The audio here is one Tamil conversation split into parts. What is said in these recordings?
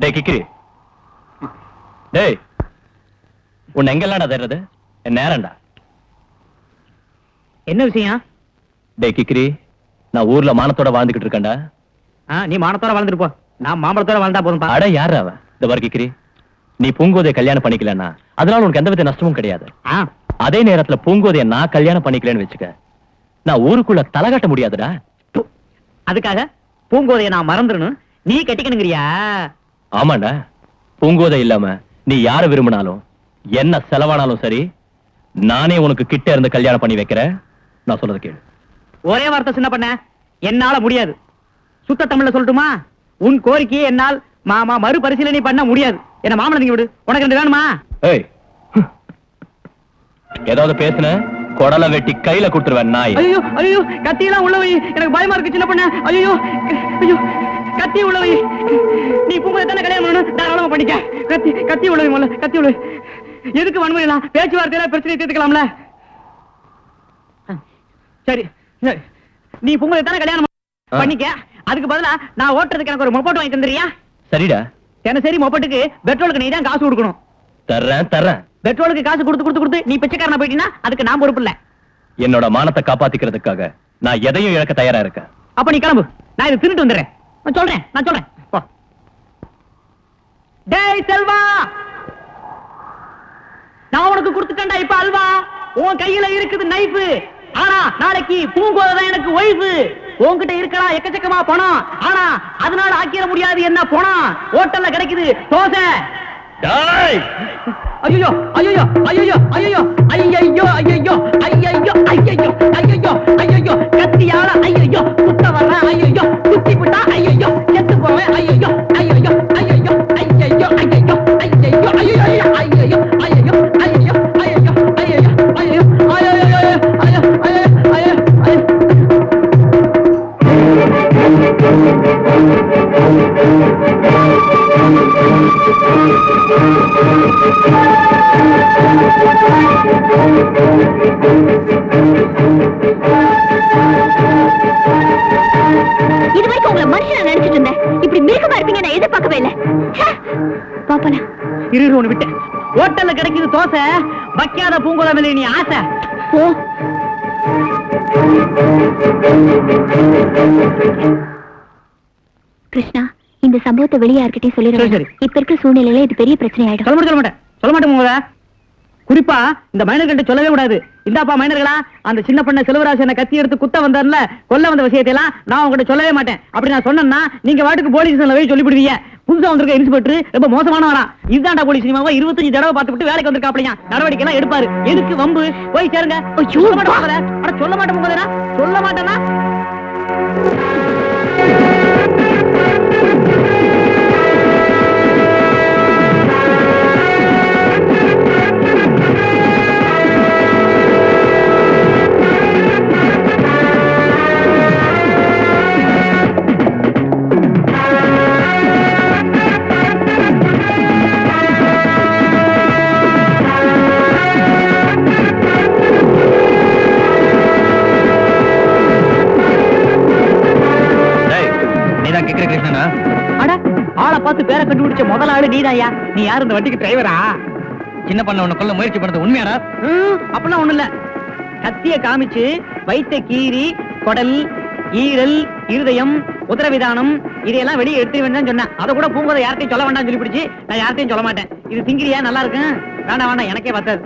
டேய் கிக்கிரி, டேய் உன்னை எங்கெல்லாம்டா தேடுறது? என் நேரம்டா. என்ன விஷயம்? டேய் கிக்கிரி, நான் ஊர்ல மானத்தோட வாழ்ந்துகிட்டு இருக்கேன்டா. நீ மானத்தோட வாழ்ந்துட்டு போ, நான் மாம்பழத்தோட வாழ்ந்தா போதும். அட யாரு அவன்? இந்த வர கிக்கிரி, நீ பூங்கோதைய கல்யாணம் பண்ணிக்கலன்னா அதனால உனக்கு எந்தவித நஷ்டமும் கிடையாது. அதே நேரத்துல பூங்கோதைய நான் கல்யாணம் பண்ணிக்கலன்னு வச்சுக்க, நான் ஊருக்குள்ள தலை காட்ட முடியாதுடா. அதுக்காக பூங்கோதைய நான் மறந்துடணும், நீ கட்டிக்கணுங்கிறியா? ஆமாண்டா, பூங்கோதை இல்லாம நீ யார விரும்பினாலும் என்ன செலவானாலும் சரி, நானே உனக்கு கிட்ட இருந்து கல்யாணம் பண்ணி வைக்கிறேன். நான் சொல்றது கேளு. ஒரே வார்த்தை சின்ன பண்ண, என்னால முடியாது. சுத்த தமிழ்ல சொல்லட்டுமா? உன் கோரிக்கையை என்னால் மாமா மறுபரிசீலனை பண்ண முடியாது. என்ன மாமனை நீங்க விடு, உனக்கு ரெண்டு வேணுமா? ஏய், ஏதாவது பேசுன கொடலை வெட்டி கையில கொடுத்துருவேன் நாய். ஐயோ ஐயோ, கத்தியெல்லாம் உள்ள வை, எனக்கு பயமா இருக்கு சின்ன பண்ண. ஐயோ ஐயோ, கத்தி உள்ள வை. நீ பூங்கோதை தானே கல்யாணம் பண்ணணும், தாராளமா பண்ணிக்க. கத்தி உள்ள வை, முதல்ல கத்தி உள்ள வை. எதுக்கு வன்முறையெல்லாம்? பேச்சுவார்த்தையில பிரச்சனை தீர்த்துக்கலாம்ல. சரி சரி, நீ பூங்கோதை தானே கல்யாணம் பண்ணிக்க. அதுக்கு பதிலா நான் ஓட்டுறதுக்கு எனக்கு ஒரு மொபைல் வாங்கி தந்துறியா? சரிடா. தினசரி மொபைலுக்கு பெட்ரோலுக்கு நீ தான் காசு கொடுக்கணும். தர்றேன். பெட்ரோலுக்கு காசு கொடுத்து நீ பிச்சைக்காரனா போயிட்டீன்னா அதுக்கு நான் பொறுப்பு இல்ல. என்னோட மானத்தை காப்பாத்திக்கிறதுக்காக நான் எதையும் இழக்க தயாரா இருக்கேன். அப்ப நீ கிளம்பு, நான் இதை திருட்டு வந்துடுறேன். நான் சொல்றேன். டேய் செல்வா, நான் உனக்கு கொடுத்துட்டேன்டா இப்ப அல்வா. உன் கையில இருக்குது நைஃபு. ஆனா நாளைக்கு பூங்கோதை தான் எனக்கு ஒய்ஃபு. உன்கிட்ட இருக்கலாம் எக்கச்சக்கமா பணம், ஆனா அதனால ஆக்கிட முடியாது என்ன பணம். ஹோட்டல்ல கிடைக்குது தோசை. ஐயோ ஐயோ ஐயோ ஐயோ ஐயோ ஐயோ ஐயோ ஐயோ, கத்தியால ஐயோ குத்த வர்ற, ஐயோ குத்தி விட்டா ஐயோ செத்து போவேன். ஐயோ ஐயோ ஐயோ ஐயோ ஐயோ ஐயோ ஐயோ ஐயோ ஐயோ ஐயோ இது வரைக்கும் உங்களை மனுஷனா நினைச்சிட்டு இருந்தேன், இப்படி மிருகமா இருப்பீங்க நான் எதிர்பார்க்கவே இல்லை. பாப்பனா இரு ஒண்ணு விட்டு. ஹோட்டல்ல கிடைக்குது தோசை, வைக்காத பூங்கோதை மேல நீ ஆசை. ஓ கிருஷ்ணா, இந்த சம்பவத்தை வெளியே யார்கிட்டயும் சொல்லிடுறேன். இப்ப இருக்க சூழ்நிலையில இது பெரிய பிரச்சனை ஆயிடும். சொல்ல மாட்டேன் பூங்கோதை. குறிப்பா இந்த மைனர்கிட்ட சொல்லவே கூடாது. இந்தாப்பா மைனர்களா, அந்த சின்ன பண்ண செல்வராஜ் என்ன கத்தி எடுத்து குத்த வந்தார்ல, கொல்ல வந்த விஷயத்தையெல்லாம் நான் உங்ககிட்ட சொல்லவே மாட்டேன். அப்படி நான் சொன்னேன்னா நீங்க வாட்டுக்கு போலீஸ் போய் சொல்லிவிடுவீங்க. புதுசா வந்திருக்க இன்ஸ்பெக்டர் ரொம்ப மோசமானவனா. இதுதான்டா போலீஸ் சினிமாவை 25 தடவை பார்த்துட்டு வேலைக்கு வந்திருக்காப்லையா, நடவடிக்கை எல்லாம் எடுப்பாரு. எதுக்கு வம்பு? போய் சேருங்க. சொல்ல மாட்டேன் சொல்ல மாட்டேன்னா ஆளை பார்த்து பேரை கண்டுபிடிச்ச முதல் ஆளு நீதாயா. நீ யாரு இந்த வண்டிக்கு டிரைவரா? சின்ன பண்ண உன்னை கொல்ல முயற்சி பண்ணது உண்மையாடா? அப்படிலாம் ஒண்ணு இல்ல. கத்திய காமிச்சு வைத்த கீரி, குடல், ஈரல், இருதயம், உதரவிதானம் இதையெல்லாம் வெளியே எடுத்து வேண்டாம் சொன்னேன். அதை கூட பூங்கோதை யார்ட்டையும் சொல்ல வேண்டாம் சொல்லி பிடிச்சு நான் யார்ட்டையும் சொல்ல மாட்டேன். இது திங்கிரியா? நல்லா இருக்கு. வேண்டாம் எனக்கே பத்தாது.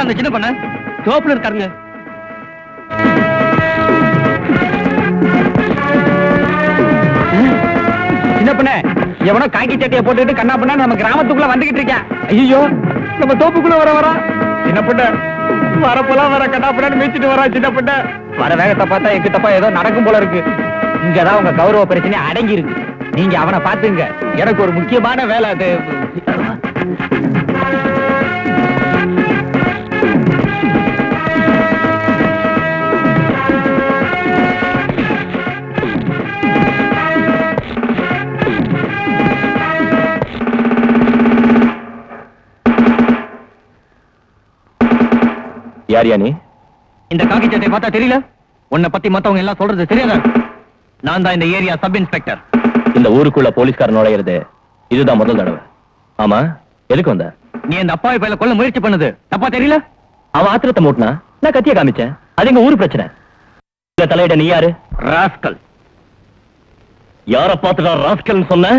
அந்த சின்ன பண்ண தோப்புல இருக்காருங்க. சின்ன பண்ண எவனோ காக்கி சட்டையை போட்டுட்டு கண்ணா பண்ண நம்ம கிராமத்துக்குள்ள வந்துகிட்டு இருக்கேன். ஐயோ, நம்ம தோப்புக்குள்ள வர சின்ன பண்ண வரப்பெல்லாம் வர கண்ணா பண்ணு மேய்ச்சிட்டு வரா. சின்ன பண்ண வர வேகத்தை பார்த்தா எக்கு தப்பா ஏதோ நடக்கும் போல இருக்கு. இங்கதான் உங்க கௌரவ பிரச்சனை அடங்கி இருக்கு. நீங்க அவனை பாத்துங்க, எனக்கு ஒரு முக்கியமான வேலை. அது யார் யா நீ? இந்த காக்கி சட்டை பார்த்தா தெரியல? உன்னை பத்தி மத்தவங்க எல்லாம் சொல்றது தெரியாதா? நான் தான் இந்த ஏரியா சப் இன்ஸ்பெக்டர். இந்த ஊருக்குள்ள போலீஸ்காரன் நுழையிறது இதுதான் முதல் தடவை. ஆமா, எதுக்கு வந்த? நீ இந்த அப்பாவி பையல கொல்ல முயற்சி பண்ணது தப்பா தெரியல? அவன் ஆத்திரத்தை மூட்டினா நான் கத்திய காமிச்சேன். அது எங்க ஊரு பிரச்சனை. இந்த தலையிட நீ யாரு? ராஸ்கல். யார பார்த்துடா ராஸ்கல் சொன்ன?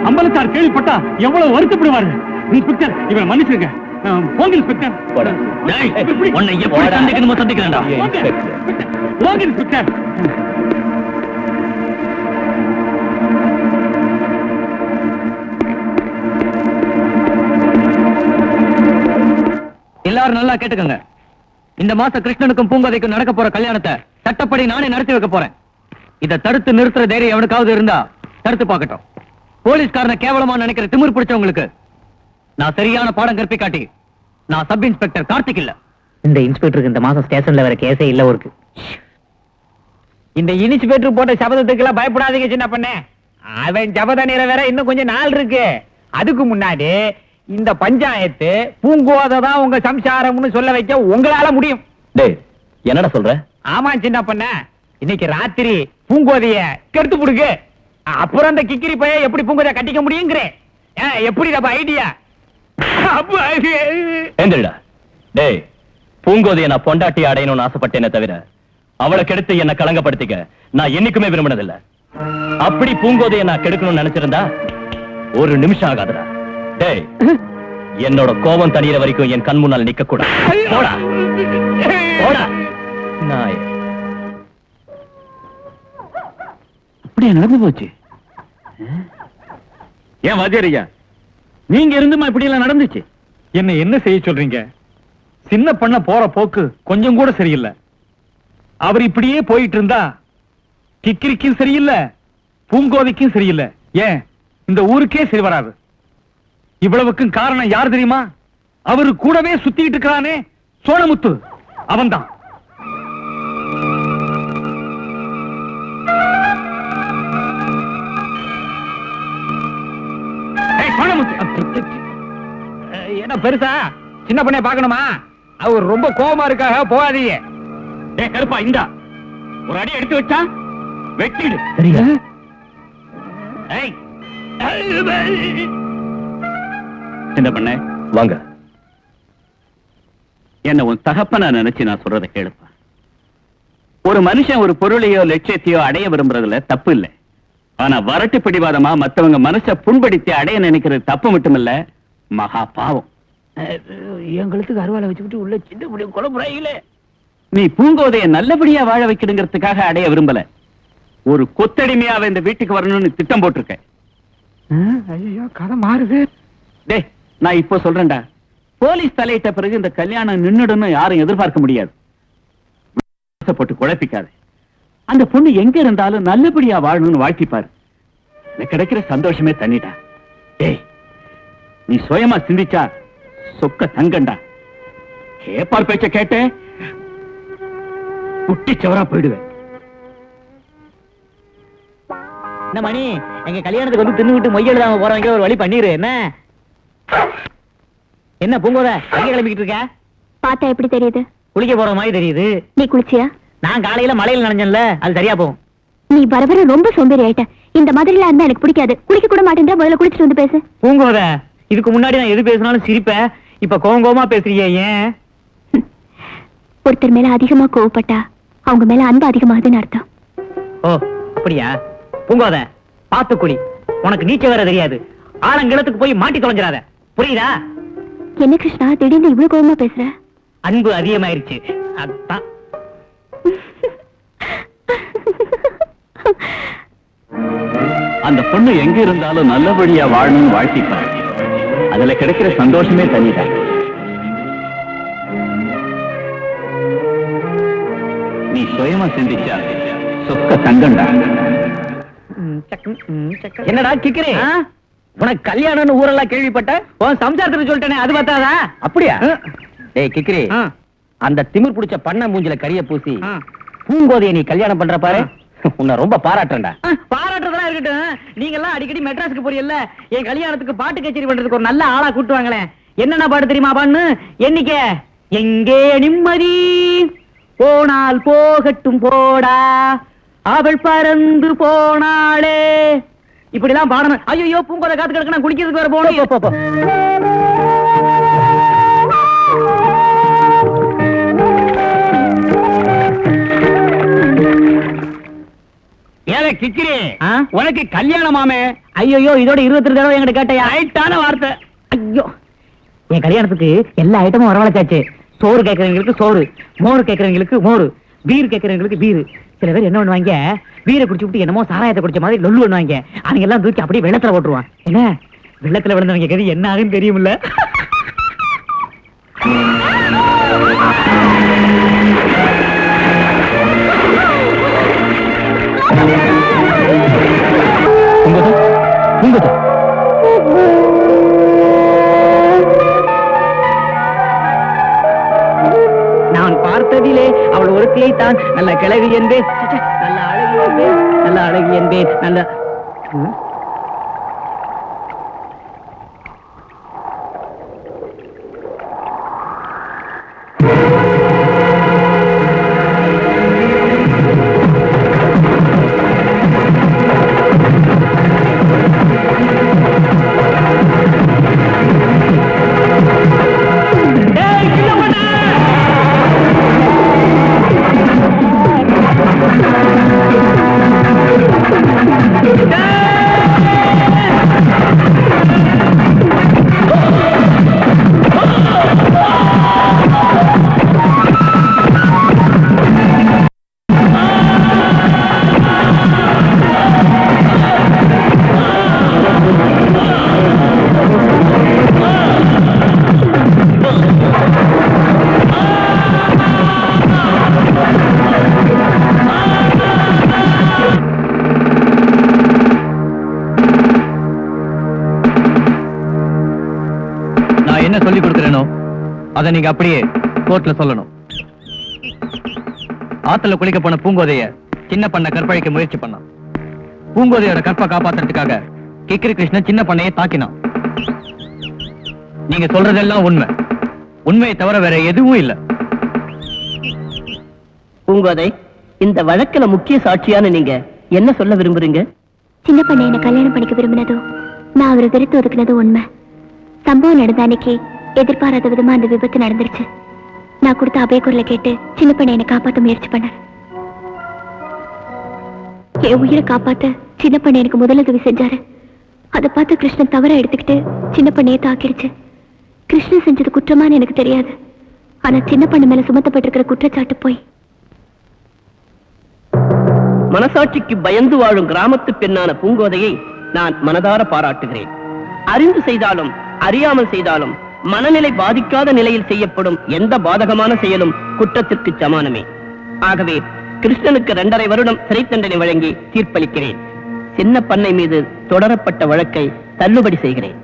அம்பலத்தார் கேள்விப்பட்டா எவ்வளவு வருத்தப்படுவாரு. இன்ஸ்பெக்டர், இவரை மன்னிச்சிருங்க. போங்க இன்ஸ்பெக்டர். உன்னை எப்படி சந்திக்கணுமோ சந்திக்கிறேன்டா. போங்க இன்ஸ்பெக்டர். எல்லாரும் நல்லா கேட்டுக்கங்க. இந்த மாசம் கிருஷ்ணனுக்கும் பூங்கோதைக்கும் நடக்க போற கல்யாணத்தை சட்டப்படி நானே நடத்தி வைக்க போறேன். இதை தடுத்து நிறுத்துற தைரியம் எவனுக்காவது இருந்தா தடுத்து பார்க்கட்டும். போலீஸ்காரனை கேவலமா நினைக்கிற திமிர் பிடிச்சவங்களுக்கு நான் சரியான பாடம் கற்பி காட்டி. நான் சப் இன்ஸ்பெக்டர் கார்த்திக் இல்ல. இந்த இன்ஸ்பெக்டருக்கு இந்த மாசம் ஸ்டேஷன்ல வேற கேஸே இல்ல இருக்கு. இந்த இன்ஸ்பெக்டர் போட்ட சபதத்துக்கு எல்லாம் பயப்படாதீங்க சின்ன பண்ணே. அவன் ஜபத நேரம் வேற இன்னும் கொஞ்சம் நாள் இருக்கு. அதுக்கு முன்னாடி இந்த பஞ்சாயத்து பூங்கோதை தான் உங்க சம்சாரம்னு சொல்ல வைக்க உங்களால முடியும். டேய், என்னடா சொல்ற? ஆமா சின்ன பண்ண, இன்னைக்கு ராத்திரி பூங்கோதைய கெடுத்து புடுங்க. அப்புறம் அந்த கிக்கிரி பைய எப்படி பூங்கோதைய கட்டிக்க முடியுங்கிறேன். எப்படி ஐடியா? எந்திரடா. டேய், பூங்கோதைய நான் பொண்டாட்டி அடையணும்னு ஆசைப்பட்டேனே தவிர அவளை கெடுத்து என்ன கலங்கப்படுத்திக்க நான் என்னைக்குமே விரும்பினதில்லை. அப்படி பூங்கோதைய நான் கெடுக்கணும்னு நினைச்சிருந்தா ஒரு நிமிஷம் ஆகாதுடா. டேய், என்னோட கோபம் தணிகிற வரைக்கும் என் கண் முன்னால் நிக்க கூடாது. போடா போடா நாய். அப்படியே நடந்து போச்சு. ஏன் வாத்தியாரையா, நீங்க இருந்துமா இப்படி எல்லாம் நடந்துச்சு? என்ன செய்ய சொல்றீங்க? சின்ன பண்ண போற போக்கு கொஞ்சம் கூட சரியில்லை. அவர் இப்படியே போயிட்டு இருந்தா கிக்கிரிக்கும் சரியில்லை, பூங்கோதைக்கும் சரியில்லை, ஏன் இந்த ஊருக்கே சரி வராது. இவ்வளவுக்கும் காரணம் யார் தெரியுமா? அவரு கூடவே சுத்திட்டு இருக்கிறானே சோழமுத்து, அவன்தான். என்ன பெருசா சின்ன பண்ணே பாக்கணுமா? அவர் ரொம்ப கோபமா இருக்காக, போகாதீங்க. கருப்பா, இந்தா ஒரு அடி எடுத்து வச்சா வெட்டிடு. சரியா? என்ன பண்ண? வாங்க. என்ன உன் தகப்பனா நினைச்சு நான் சொல்றதை கேளுப்பா. ஒரு மனுஷன் ஒரு பொருளையோ லட்சியத்தையோ அடைய விரும்புறதுல தப்பு இல்லை. ஆனா வரட்டு பிடிவாதமா மத்தவங்க மனச புண்படுத்தி அடைய நினைக்கிறது தப்பு மட்டுமில்ல, மகா பாவம். எங்களுக்கு அருவாலை வச்சுக்கிட்டு உள்ள சின்ன முடியும் குழம்புறாங்களே. நீ பூங்கோதைய நல்லபடியா வாழ வைக்கணுங்கிறதுக்காக அடைய விரும்பல. ஒரு கொத்தடிமையாவ இந்த வீட்டுக்கு வரணும்னு திட்டம் போட்டிருக்க. ஐயோ, கதை மாறுது. டேய், நான் இப்போ சொல்றேன்டா, போலீஸ் தலையிட்ட பிறகு இந்த கல்யாணம் நின்னுடுன்னு யாரும் எதிர்பார்க்க முடியாது. போட்டு குழப்பிக்காது. அந்த பொண்ணு எங்க இருந்தாலும் நல்லபடியா வாழணும்னு வாழ்த்திப்பாரு. எனக்கு கிடைக்கிற சந்தோஷமே தண்ணிடா. டேய், நீ சுயமா சிந்திச்சா சொக்க தங்கண்டா. கேப்பார் பேச்ச கேட்டு குட்டி சவரா போயிடுவேன். என்ன மணி, எங்க கல்யாணத்துக்கு வந்து தின்னு விட்டு மொய் எழுதாம போறவங்க ஒரு வழி பண்ணிரு. என்ன பூங்கோத எங்க கிளம்பிக்கிட்டு இருக்க? பார்த்தா எப்படி தெரியுது? குளிக்க போற மாதிரி தெரியுது. நீ குளிச்சியா? நான் காலையில மழையில நனைஞ்சேன்ல, அது சரியா போகும். நீ வர வர ரொம்ப சோம்பேறி ஆயிட்ட. இந்த மாதிரிலாம் இருந்தா எனக்கு பிடிக்காது. குளிக்க கூட மாட்டேன்ற, முதல்ல குளிச்சுட்டு வந்து பேசு. பூங்கோத, இதுக்கு முன்னாடி நான் எது பேசினாலும் சிரிப்பேன், இப்ப கோவமா பேசுறியே ஏன்? ஒருத்தர் மேல அதிகமா கோவப்பட்டா அவங்க மேல அன்பு அதிகமாகுதுன்னு அர்த்தம். ஓ அப்படியா? பூங்கோத, பாத்து குளி. உனக்கு நீச்ச வேற தெரியாது. ஆழங்கிணத்துக்கு போய் மாட்டி தொலைஞ்சிடாத, புரியுதா? என்ன கிருஷ்ணா திடீர்னு இவ்வளவு கோவமா பேசுற? அன்பு அதிகமாயிருச்சு, அதான். அந்த பொண்ணு எங்க இருந்தாலும் நல்லபடியா வாழணும்னு வாழ்த்திப்பாரு. அதுல கிடைக்கிற சந்தோஷமே தனிதான். நீ சுயமா சிந்திச்சா சொக்க தங்கண்டா. என்னடா கிக்கிறே? உனக்கு கல்யாணம்னு ஊரெல்லாம் கேள்விப்பட்ட? உன் சம்சாரத்துக்கு சொல்லிட்டேனே, அது பார்த்தாதா? அப்படியா? டேய் கிக்கிறே, ஆ. அந்த திமிர் பிடிச்ச பண்ண மூஞ்சில கரிய பூசி ஆ. பூங்கோதைய நீ கல்யாணம் பண்ற பாரு, உன்னை ரொம்ப பாராட்டுறேன்டா. பாராட்டுறதெல்லாம் இருக்கட்டும், நீங்க எல்லாம் அடிக்கடி மெட்ராஸுக்கு போறீல்ல, என் கல்யாணத்துக்கு பாட்டு கச்சேரி பண்றதுக்கு ஒரு நல்ல ஆளா கூட்டுவாங்களேன். என்னென்ன பாட்டு தெரியுமா பான்னு? எண்ணிக்க. எங்கே நிம்மதி, போனால் போகட்டும் போடா, அவள் பறந்து போனாளே, இப்படி எல்லாம் பாடணும். ஐயோ பூங்கோதை காத்து கிடக்கு, நான் குளிக்கிறதுக்கு வேற போகணும். ஏவே கிக்கிறே, ஆ? உனக்கு கல்யாணமாமே? ஐயோ இதோட 22 தடவை என்கிட்ட கேட்டையா? ரைட்டான வார்த்தை. ஐயோ, என் கல்யாணத்துக்கு எல்லா ஐட்டமும் வரவழைச்சாச்சு. சோறு கேட்கறவங்களுக்கு சோறு, மோர் கேட்கறவங்களுக்கு மோர், பீர் கேட்கறவங்களுக்கு பீர். சில பேர் என்ன பண்ணுவாங்க, பீரை குடிச்சு விட்டு என்னமோ சாராயத்தை குடிச்ச மாதிரி லொல்லு பண்ணுவாங்க. அவங்க எல்லாம் தூக்கி அப்படியே வெள்ளத்துல போட்டுருவான். என்ன வெள்ளத்துல விழுந்தவங்க கதி என்ன ஆகுன்னு தெரியுமில்ல? நான் பார்த்ததிலே அவள் ஒருத்தியை தான் நல்ல கிழவி என்பேன், நல்ல அழகி என்பேன், நல்ல அழகி என்பேன், நல்ல என்ன சொல்லி கொடுக்கிறேனோ அதை நீங்க அப்படியே கோர்ட்ல சொல்லணும். ஆத்துல குளிக்க போன பூங்கோதைய சின்ன பண்ண கற்பழிக்க முயற்சி பண்ணான். பூங்கோதையோட கற்பை காப்பாத்துறதுக்காக கிக்கிரி கிருஷ்ணன் சின்ன பண்ணையை தாக்கினான். நீங்க சொல்றதெல்லாம் உண்மை. உண்மையை தவிர வேற எதுவும் இல்ல. பூங்கோதை, இந்த வழக்குல முக்கிய சாட்சியான நீங்க என்ன சொல்ல விரும்புறீங்க? சின்ன பண்ண என்ன கல்யாணம் பண்ணிக்க விரும்பினதும் நான் அவரை வெறுத்து ஒதுக்குனதும் உண்மை. சம்பவம் நடந்த அன்னைக்கு எதிர்பாராத விதமா அந்த விபத்து நடந்துருச்சு. நான் கொடுத்த அபயக்குரலை கேட்டு சின்ன பண்ண என்னை காப்பாத்த முயற்சி பண்ணார். என் உயிரை காப்பாத்த சின்ன பண்ண எனக்கு முதலுதவி செஞ்சாரு. அதை பார்த்து கிருஷ்ணன் தவற எடுத்துக்கிட்டு சின்ன பண்ணையை தாக்கிடுச்சு. கிருஷ்ணன் செஞ்சது குற்றமானு எனக்கு தெரியாது. ஆனா சின்ன பண்ண மேல சுமத்தப்பட்டிருக்கிற குற்றச்சாட்டு போய். மனசாட்சிக்கு பயந்து வாழும் கிராமத்து பெண்ணான பூங்கோதையை நான் மனதார பாராட்டுகிறேன். அறிந்து செய்தாலும் அறியாமல் செய்தாலும் மனநிலை பாதிக்காத நிலையில் செய்யப்படும் எந்த பாதகமான செயலும் குற்றத்திற்கு சமானமே. ஆகவே கிருஷ்ணனுக்கு 2.5 வருடம் சிறை தண்டனை வழங்கி தீர்ப்பளிக்கிறேன். சின்ன பண்ணை மீது தொடரப்பட்ட வழக்கை தள்ளுபடி செய்கிறேன்.